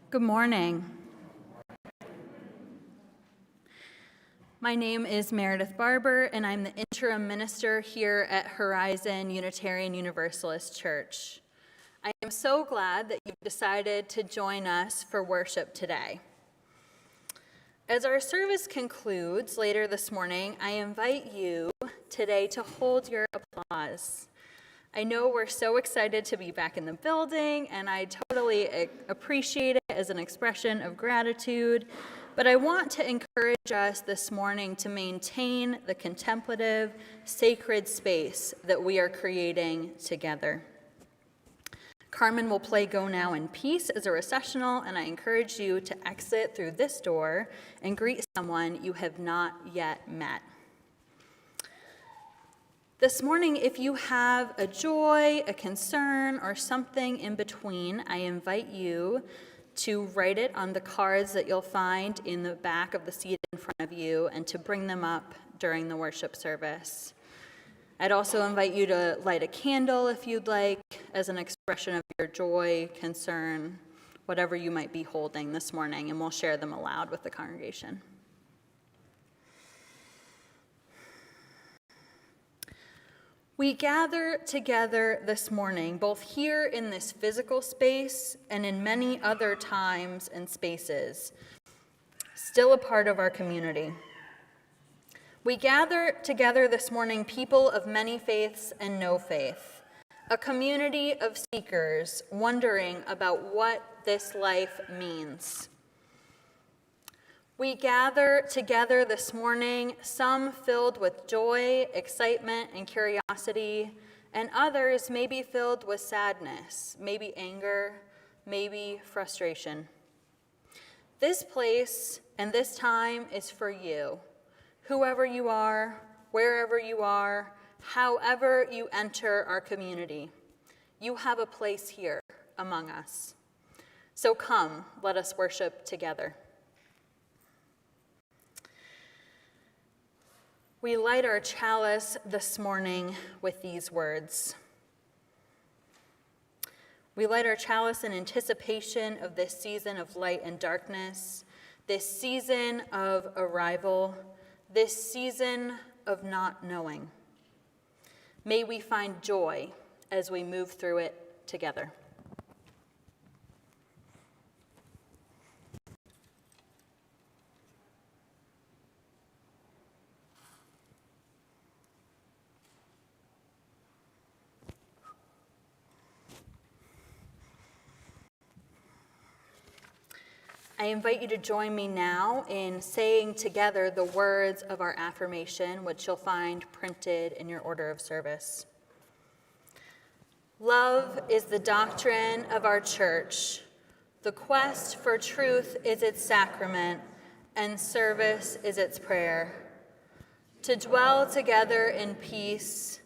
Good morning. My name is Meredith Barber, and I'm the interim minister here at Horizon Unitarian Universalist Church. I am so glad that you've decided to join us for worship today. As our service concludes later this morning, I invite you today to hold your applause. I know we're so excited to be back in the building, and I totally appreciate it as an expression of gratitude, but I want to encourage us this morning to maintain the contemplative, sacred space that we are creating together. Carmen will play Go Now in Peace as a recessional, and I encourage you to exit through this door and greet someone you have not yet met. This morning, if you have a joy, a concern, or something in between, I invite you to write it on the cards that you'll find in the back of the seat in front of you and to bring them up during the worship service. I'd also invite you to light a candle if you'd like, as an expression of your joy, concern, whatever you might be holding this morning, and we'll share them aloud with the congregation. We gather together this morning, both here in this physical space and in many other times and spaces, still a part of our community. We gather together this morning people of many faiths and no faith, a community of seekers wondering about what this life means. We gather together this morning, some filled with joy, excitement, and curiosity, and others maybe filled with sadness, maybe anger, maybe frustration. This place and this time is for you, whoever you are, wherever you are, however you enter our community. You have a place here among us. So come, let us worship together. We light our chalice this morning with these words. We light our chalice in anticipation of this season of light and darkness, this season of arrival, this season of not knowing. May we find joy as we move through it together. I invite you to join me now in saying together the words of our affirmation, which you'll find printed in your order of service. Love is the doctrine of our church. The quest for truth is its sacrament, and service is its prayer. To dwell together in peace,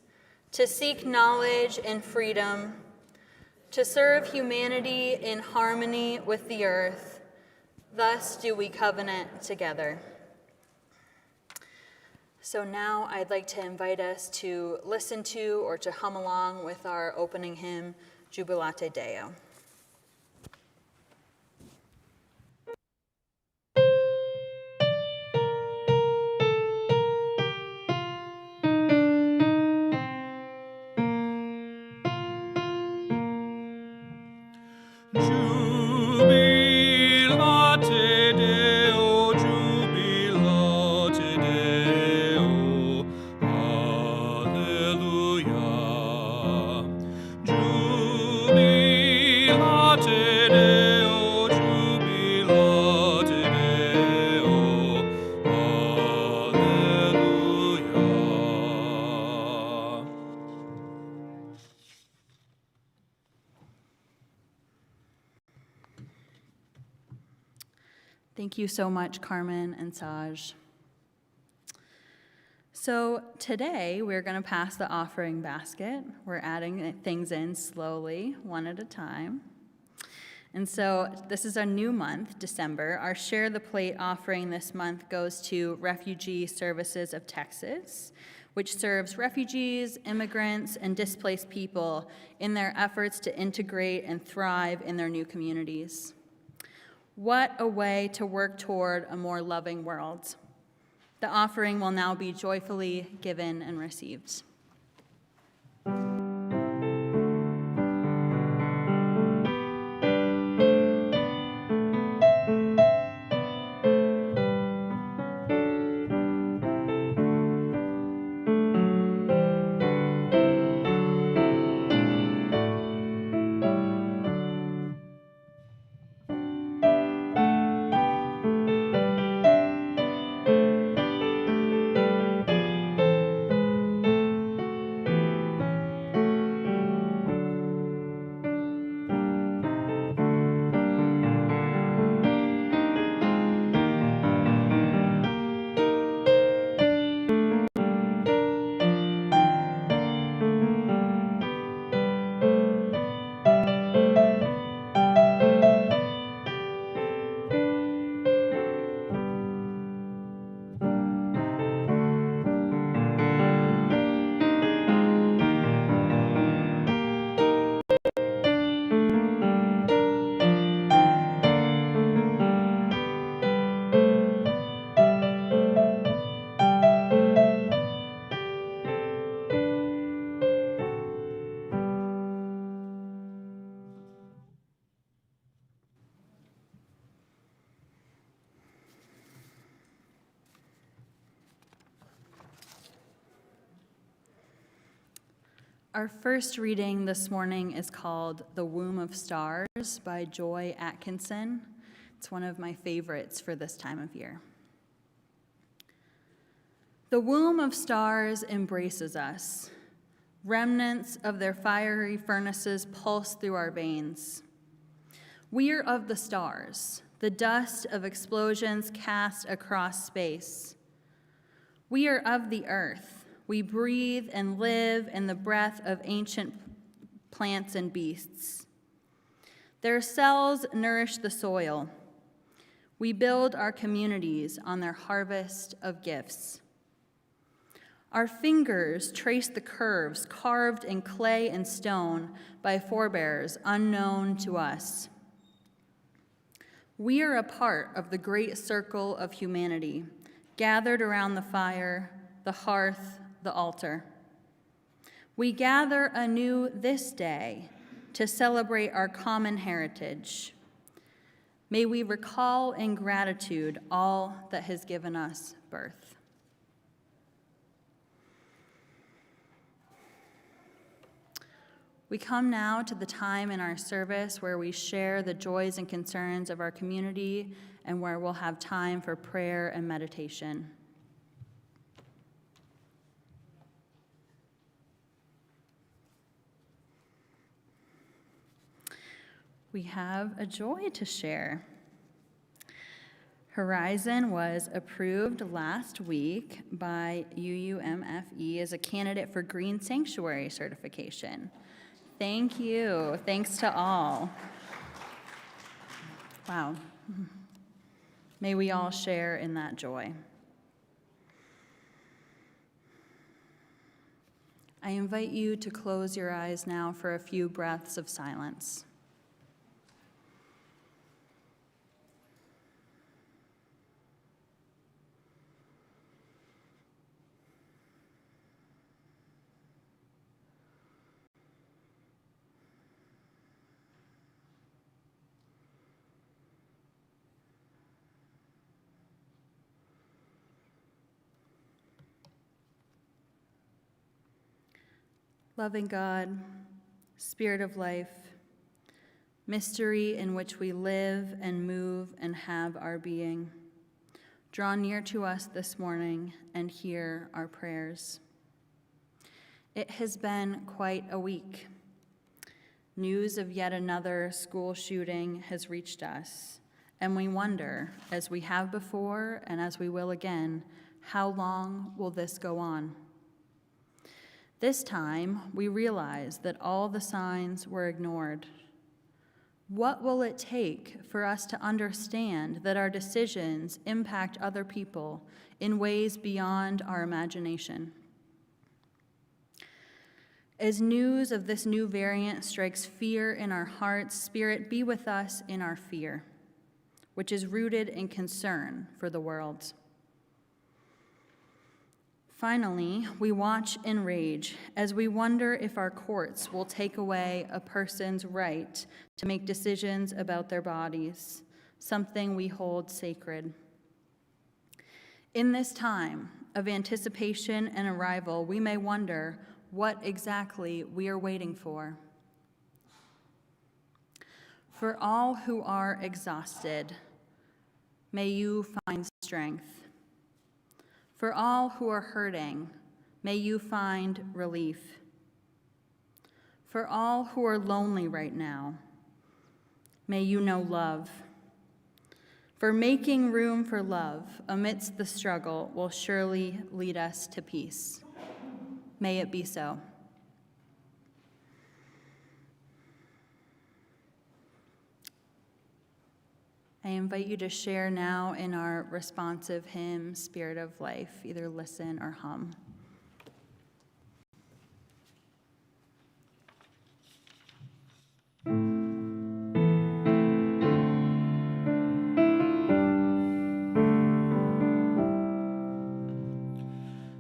to seek knowledge and freedom, to serve humanity in harmony with the earth, thus do we covenant together. So now I'd like to invite us to listen to or to hum along with our opening hymn, Jubilate Deo. Thank you so much, Carmen and Saj. So today we're going to pass the offering basket. We're adding things in slowly, one at a time. And so this is our new month, December. Our Share the Plate offering this month goes to Refugee Services of Texas, which serves refugees, immigrants, and displaced people in their efforts to integrate and thrive in their new communities. What a way to work toward a more loving world. The offering will now be joyfully given and received. Our first reading this morning is called The Womb of Stars by Joy Atkinson. It's one of my favorites for this time of year. The womb of stars embraces us. Remnants of their fiery furnaces pulse through our veins. We are of the stars, the dust of explosions cast across space. We are of the earth. We breathe and live in the breath of ancient plants and beasts. Their cells nourish the soil. We build our communities on their harvest of gifts. Our fingers trace the curves carved in clay and stone by forebears unknown to us. We are a part of the great circle of humanity, gathered around the fire, the hearth, the altar. We gather anew this day to celebrate our common heritage. May we recall in gratitude all that has given us birth. We come now to the time in our service where we share the joys and concerns of our community and where we'll have time for prayer and meditation. We have a joy to share. Horizon was approved last week by UUMFE as a candidate for Green Sanctuary certification. Thank you. Thanks to all. Wow. May we all share in that joy. I invite you to close your eyes now for a few breaths of silence. Loving God, Spirit of life, mystery in which we live and move and have our being, draw near to us this morning and hear our prayers. It has been quite a week. News of yet another school shooting has reached us, and we wonder, as we have before and as we will again, how long will this go on? This time, we realize that all the signs were ignored. What will it take for us to understand that our decisions impact other people in ways beyond our imagination? As news of this new variant strikes fear in our hearts, Spirit, be with us in our fear. which is rooted in concern for the world. Finally, we watch in rage as we wonder if our courts will take away a person's right to make decisions about their bodies, something we hold sacred. In this time of anticipation and arrival, we may wonder what exactly we are waiting for. For all who are exhausted, may you find strength. For all who are hurting, may you find relief. For all who are lonely right now, may you know love. For making room for love amidst the struggle will surely lead us to peace. May it be so. I invite you to share now in our responsive hymn, Spirit of Life, either listen or hum.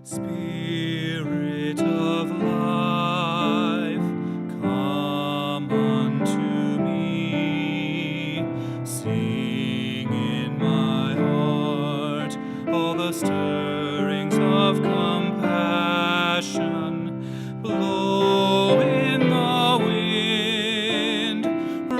Spirit of life, come unto me. Sing in my heart all the stirrings of compassion. Blow in the wind,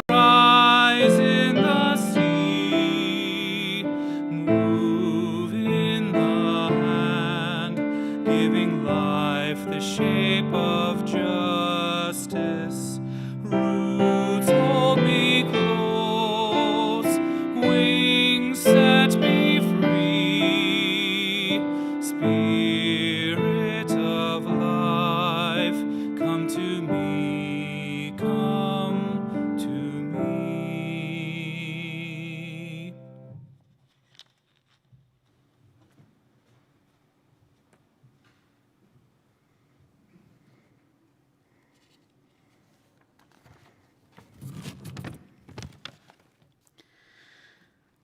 rise in the sea, move in the hand, giving life the shape of justice. Roots hold me close, wings set me free. Spirit of life, come to me, come to me.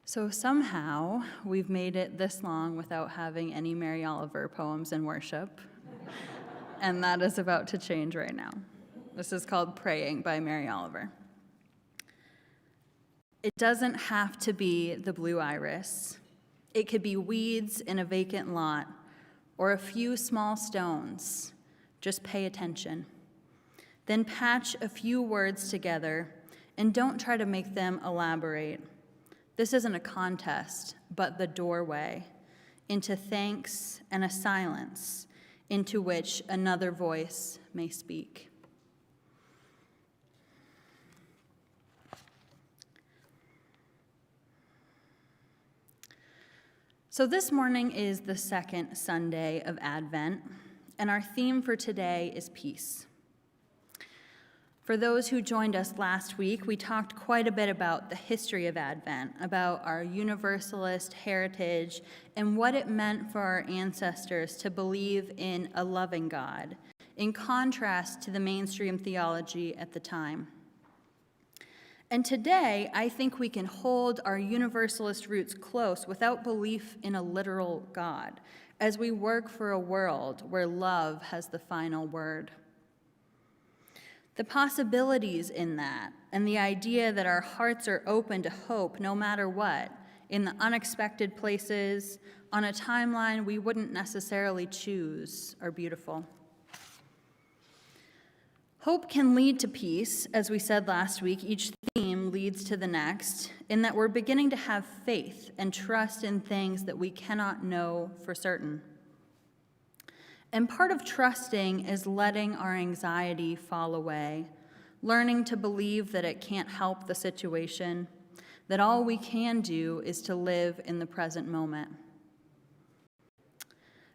So somehow we've made it this long without having any Mary Oliver poems in worship, and that is about to change right now. This is called Praying by Mary Oliver. It doesn't have to be the blue iris. It could be weeds in a vacant lot or a few small stones. Just pay attention. Then patch a few words together and don't try to make them elaborate. This isn't a contest, but the doorway into thanks and a silence into which another voice may speak. So this morning is the second Sunday of Advent, and our theme for today is peace. For those who joined us last week, we talked quite a bit about the history of Advent, about our Universalist heritage, and what it meant for our ancestors to believe in a loving God, in contrast to the mainstream theology at the time. And today, I think we can hold our Universalist roots close without belief in a literal God, as we work for a world where love has the final word. The possibilities in that, and the idea that our hearts are open to hope no matter what, in the unexpected places, on a timeline we wouldn't necessarily choose, are beautiful. Hope can lead to peace, as we said last week. Each theme leads to the next, in that we're beginning to have faith and trust in things that we cannot know for certain. And part of trusting is letting our anxiety fall away, learning to believe that it can't help the situation, that all we can do is to live in the present moment.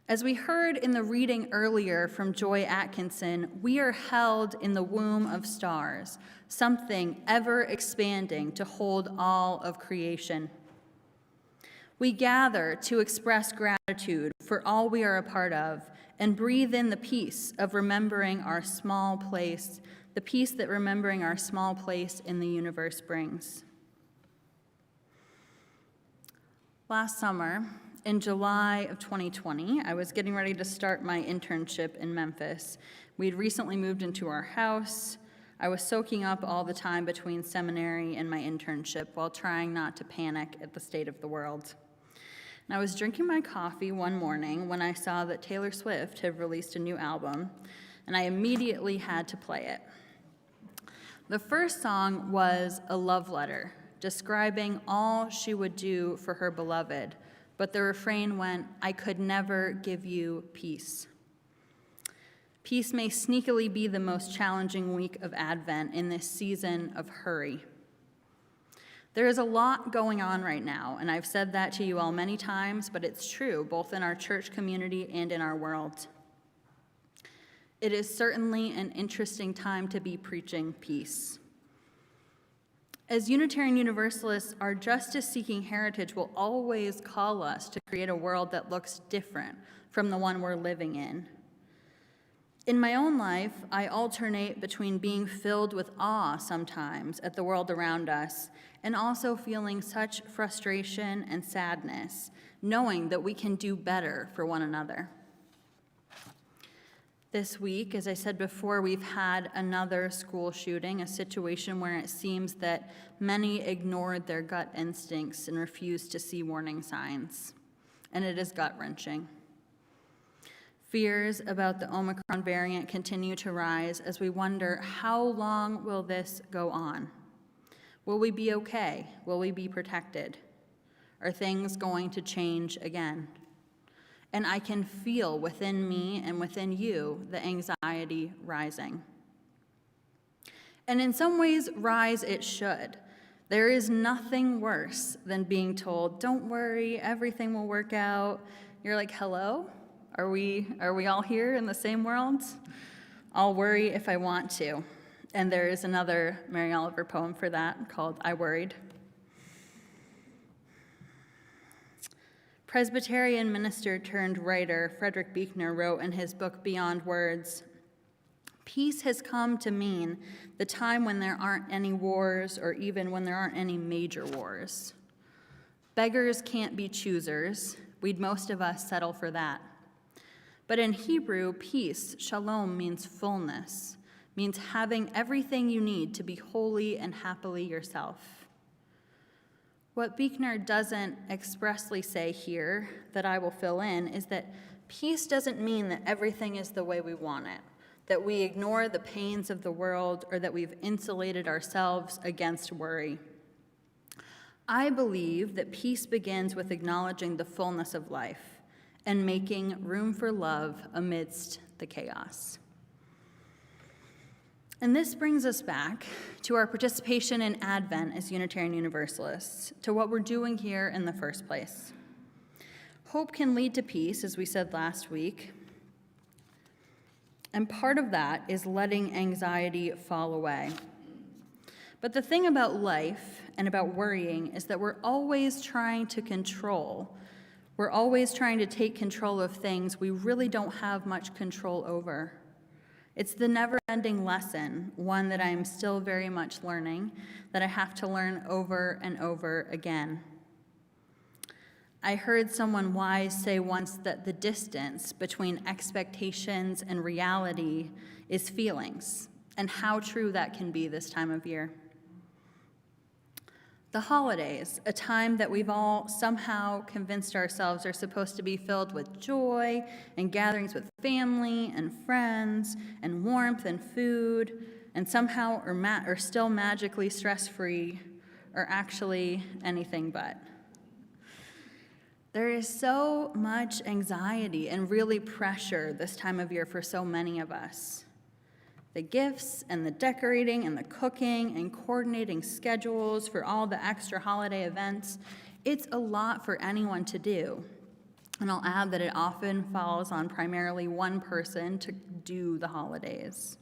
As we heard in the reading earlier from Joy Atkinson, we are held in the womb of stars, something ever expanding to hold all of creation. We gather to express gratitude for all we are a part of and breathe in the peace of remembering our small place, the peace that remembering our small place in the universe brings. Last summer, in July of 2020, I was getting ready to start my internship in Memphis. We'd recently moved into our house. I was soaking up all the time between seminary and my internship while trying not to panic at the state of the world. And I was drinking my coffee one morning when I saw that Taylor Swift had released a new album, and I immediately had to play it. The first song was a love letter, describing all she would do for her beloved, but the refrain went, "I could never give you peace." Peace may sneakily be the most challenging week of Advent in this season of hurry. There is a lot going on right now, and I've said that to you all many times, but it's true, both in our church community and in our world. It is certainly an interesting time to be preaching peace. As Unitarian Universalists, our justice-seeking heritage will always call us to create a world that looks different from the one we're living in. In my own life, I alternate between being filled with awe sometimes at the world around us and also feeling such frustration and sadness, knowing that we can do better for one another. This week, as I said before, we've had another school shooting, a situation where it seems that many ignored their gut instincts and refused to see warning signs, and it is gut-wrenching. Fears about the Omicron variant continue to rise as we wonder, how long will this go on? Will we be okay? Will we be protected? Are things going to change again? And I can feel within me and within you the anxiety rising. And in some ways, rise it should. There is nothing worse than being told, "Don't worry, everything will work out." You're like, hello? Are we all here in the same world? I'll worry if I want to. And there is another Mary Oliver poem for that called I Worried. Presbyterian minister turned writer Frederick Buechner wrote in his book Beyond Words, "Peace has come to mean the time when there aren't any wars or even when there aren't any major wars. Beggars can't be choosers. We'd most of us settle for that. But in Hebrew, peace, shalom, means fullness, means having everything you need to be wholly and happily yourself." What Buechner doesn't expressly say here, that I will fill in, is that peace doesn't mean that everything is the way we want it, that we ignore the pains of the world, or that we've insulated ourselves against worry. I believe that peace begins with acknowledging the fullness of life and making room for love amidst the chaos. And this brings us back to our participation in Advent as Unitarian Universalists, to what we're doing here in the first place. Hope can lead to peace, as we said last week, and part of that is letting anxiety fall away. But the thing about life and about worrying is that we're always trying to control. We're always trying to take control of things we really don't have much control over. It's the never-ending lesson, one that I'm still very much learning, that I have to learn over and over again. I heard someone wise say once that the distance between expectations and reality is feelings, and how true that can be this time of year. The holidays, a time that we've all somehow convinced ourselves are supposed to be filled with joy and gatherings with family and friends and warmth and food, and somehow are still magically stress-free, are actually anything but. There is so much anxiety and really pressure this time of year for so many of us. The gifts and the decorating and the cooking and coordinating schedules for all the extra holiday events, it's a lot for anyone to do. And I'll add that it often falls on primarily one person to do the holidays.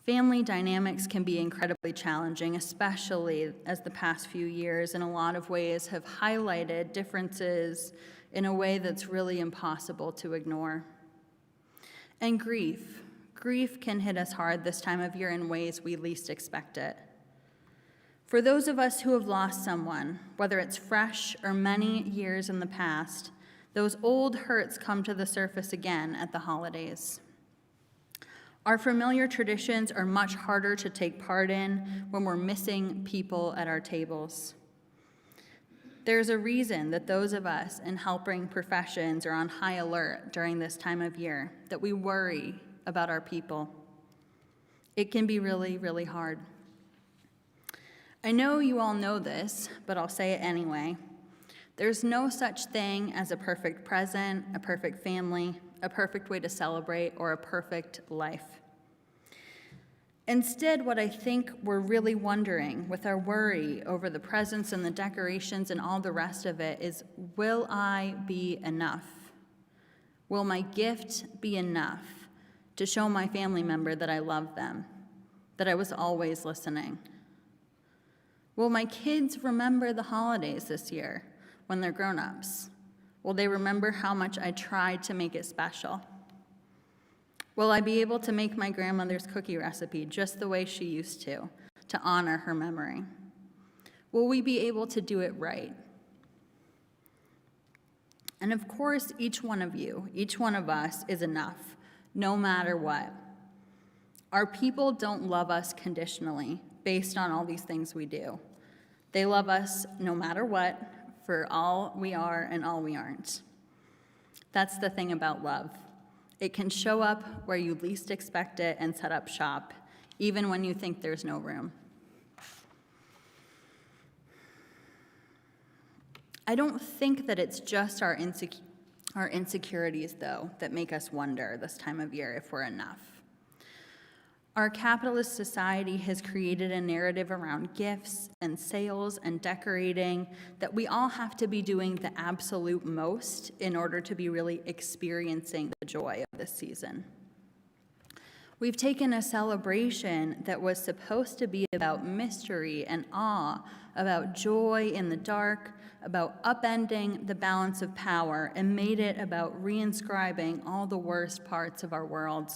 Family dynamics can be incredibly challenging, especially as the past few years in a lot of ways have highlighted differences in a way that's really impossible to ignore. And grief. Grief can hit us hard this time of year in ways we least expect it. For those of us who have lost someone, whether it's fresh or many years in the past, those old hurts come to the surface again at the holidays. Our familiar traditions are much harder to take part in when we're missing people at our tables. There's a reason that those of us in helping professions are on high alert during this time of year, that we worry about our people. It can be really, really hard. I know you all know this, but I'll say it anyway. There's no such thing as a perfect present, a perfect family, a perfect way to celebrate, or a perfect life. Instead, what I think we're really wondering with our worry over the presents and the decorations and all the rest of it is, will I be enough? Will my gift be enough to show my family member that I love them, that I was always listening? Will my kids remember the holidays this year when they're grown-ups? Will they remember how much I tried to make it special? Will I be able to make my grandmother's cookie recipe just the way she used to honor her memory? Will we be able to do it right? And of course, each one of you, each one of us is enough, no matter what. Our people don't love us conditionally based on all these things we do. They love us no matter what, for all we are and all we aren't. That's the thing about love. It can show up where you least expect it and set up shop, even when you think there's no room. I don't think that it's just our insecurities, though, that make us wonder this time of year if we're enough. Our capitalist society has created a narrative around gifts and sales and decorating that we all have to be doing the absolute most in order to be really experiencing the joy of this season. We've taken a celebration that was supposed to be about mystery and awe, about joy in the dark, about upending the balance of power, and made it about reinscribing all the worst parts of our world.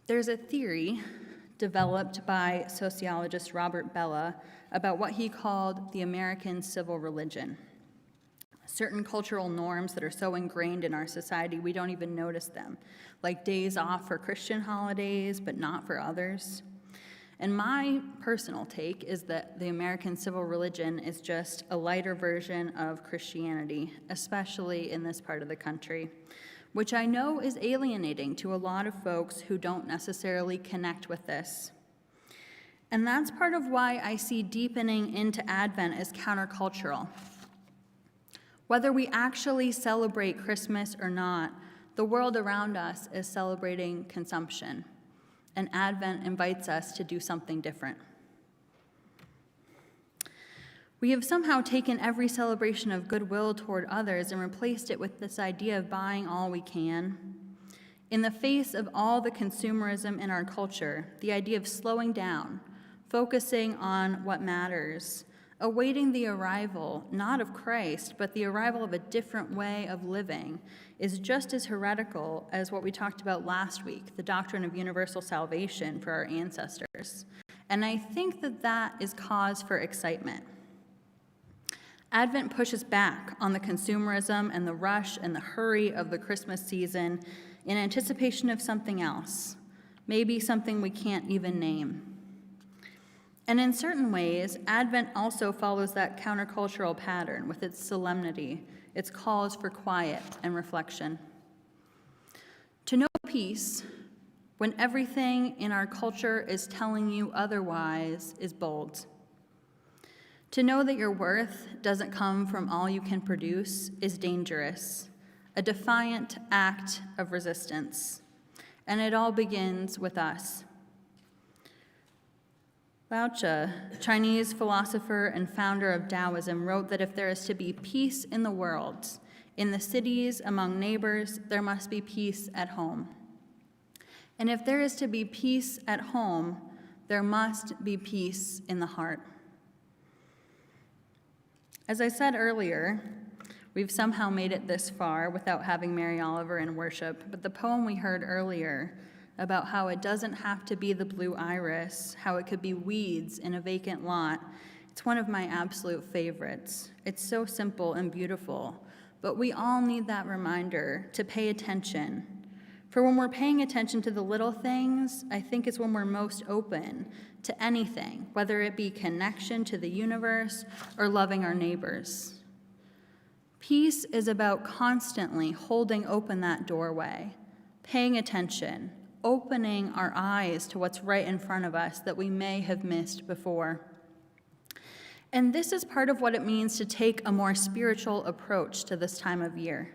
There's a theory developed by sociologist Robert Bellah about what he called the American civil religion. Certain cultural norms that are so ingrained in our society we don't even notice them, like days off for Christian holidays but not for others. And my personal take is that the American civil religion is just a lighter version of Christianity, especially in this part of the country, which I know is alienating to a lot of folks who don't necessarily connect with this. And that's part of why I see deepening into Advent as countercultural. Whether we actually celebrate Christmas or not, the world around us is celebrating consumption, and Advent invites us to do something different. We have somehow taken every celebration of goodwill toward others and replaced it with this idea of buying all we can. In the face of all the consumerism in our culture, the idea of slowing down, focusing on what matters, awaiting the arrival, not of Christ, but the arrival of a different way of living, is just as heretical as what we talked about last week, the doctrine of universal salvation for our ancestors. And I think that that is cause for excitement. Advent pushes back on the consumerism and the rush and the hurry of the Christmas season in anticipation of something else, maybe something we can't even name. And in certain ways, Advent also follows that countercultural pattern with its solemnity, its calls for quiet and reflection. To know peace when everything in our culture is telling you otherwise is bold. To know that your worth doesn't come from all you can produce is dangerous, a defiant act of resistance. And it all begins with us. Lao Tzu, Chinese philosopher and founder of Taoism, wrote that if there is to be peace in the world, in the cities, among neighbors, there must be peace at home. And if there is to be peace at home, there must be peace in the heart. As I said earlier, we've somehow made it this far without having Mary Oliver in worship, but the poem we heard earlier about how it doesn't have to be the blue iris, how it could be weeds in a vacant lot. It's one of my absolute favorites. It's so simple and beautiful, but we all need that reminder to pay attention. For when we're paying attention to the little things, I think it's when we're most open to anything, whether it be connection to the universe or loving our neighbors. Peace is about constantly holding open that doorway, paying attention, opening our eyes to what's right in front of us that we may have missed before. And this is part of what it means to take a more spiritual approach to this time of year,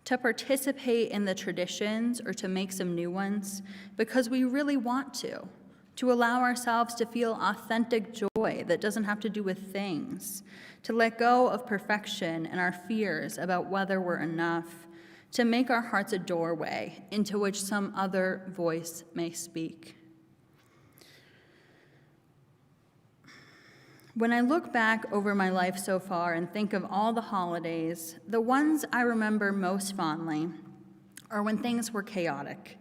to participate in the traditions or to make some new ones because we really want to allow ourselves to feel authentic joy that doesn't have to do with things, to let go of perfection and our fears about whether we're enough, to make our hearts a doorway into which some other voice may speak. When I look back over my life so far and think of all the holidays, the ones I remember most fondly are when things were chaotic,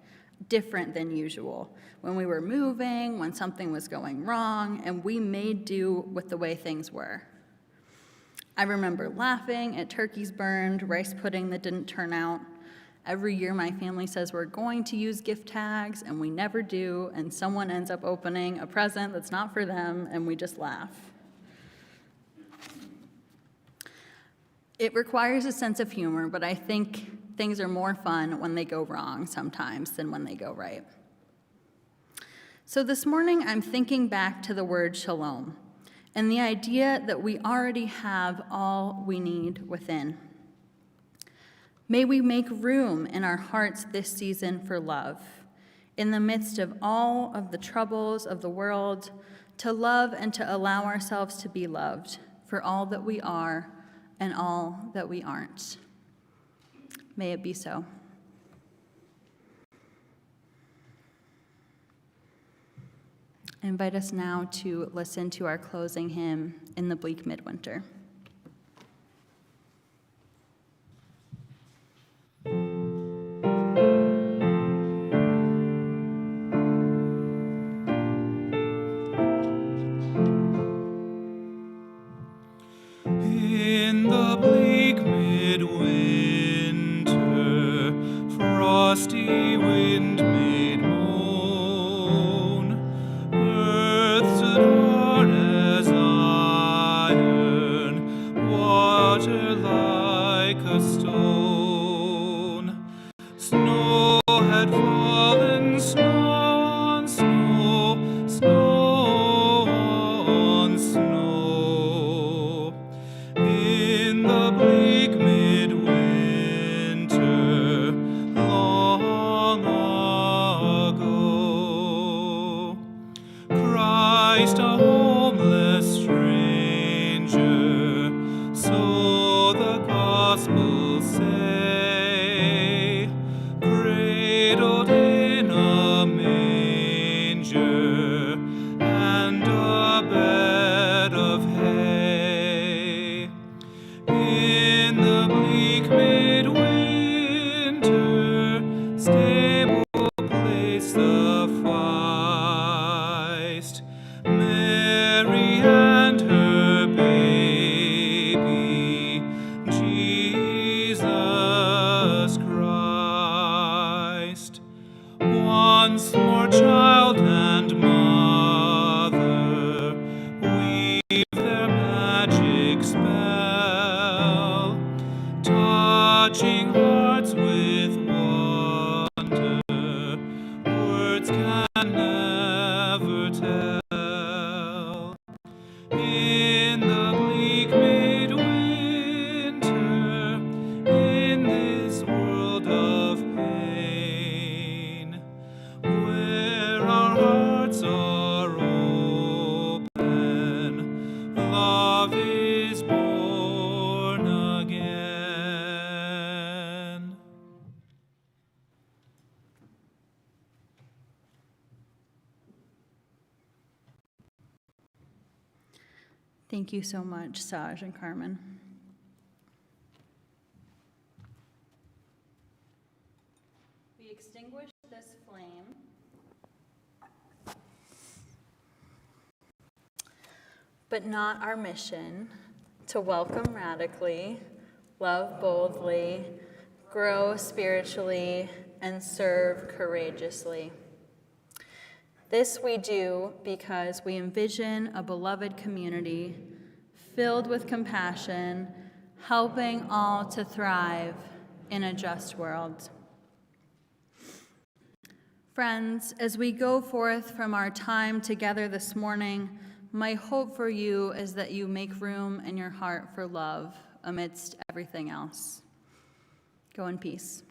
different than usual, when we were moving, when something was going wrong, and we made do with the way things were. I remember laughing at turkeys burned, rice pudding that didn't turn out. Every year my family says we're going to use gift tags, and we never do, and someone ends up opening a present that's not for them, and we just laugh. It requires a sense of humor, but I think things are more fun when they go wrong sometimes than when they go right. So this morning, I'm thinking back to the word shalom and the idea that we already have all we need within. May we make room in our hearts this season for love, in the midst of all of the troubles of the world, to love and to allow ourselves to be loved for all that we are and all that we aren't. May it be so. I invite us now to listen to our closing hymn, In the Bleak Midwinter. In the bleak midwinter, frosty wind made moan, earth stood hard as iron, water like a stone. Snow had fallen, snow on snow, snow on snow. In the bleak midwinter, long ago, Christ a homeless stranger, so the gospel say, cradled in a manger and a bed of hay. In the bleak midwinter, stable place the Christ, Mary and her baby, Jesus Christ. Once more child and mother weave their magic spell, touching hearts with wonder, words can never tell. In the bleak midwinter, in this world of pain, where our hearts are open, love is born again. Thank you so much, Saj and Carmen. We extinguish this flame. But not our mission to welcome radically, love boldly, grow spiritually, and serve courageously. This we do because we envision a beloved community filled with compassion, helping all to thrive in a just world. Friends, as we go forth from our time together this morning, my hope for you is that you make room in your heart for love amidst everything else. Go in peace.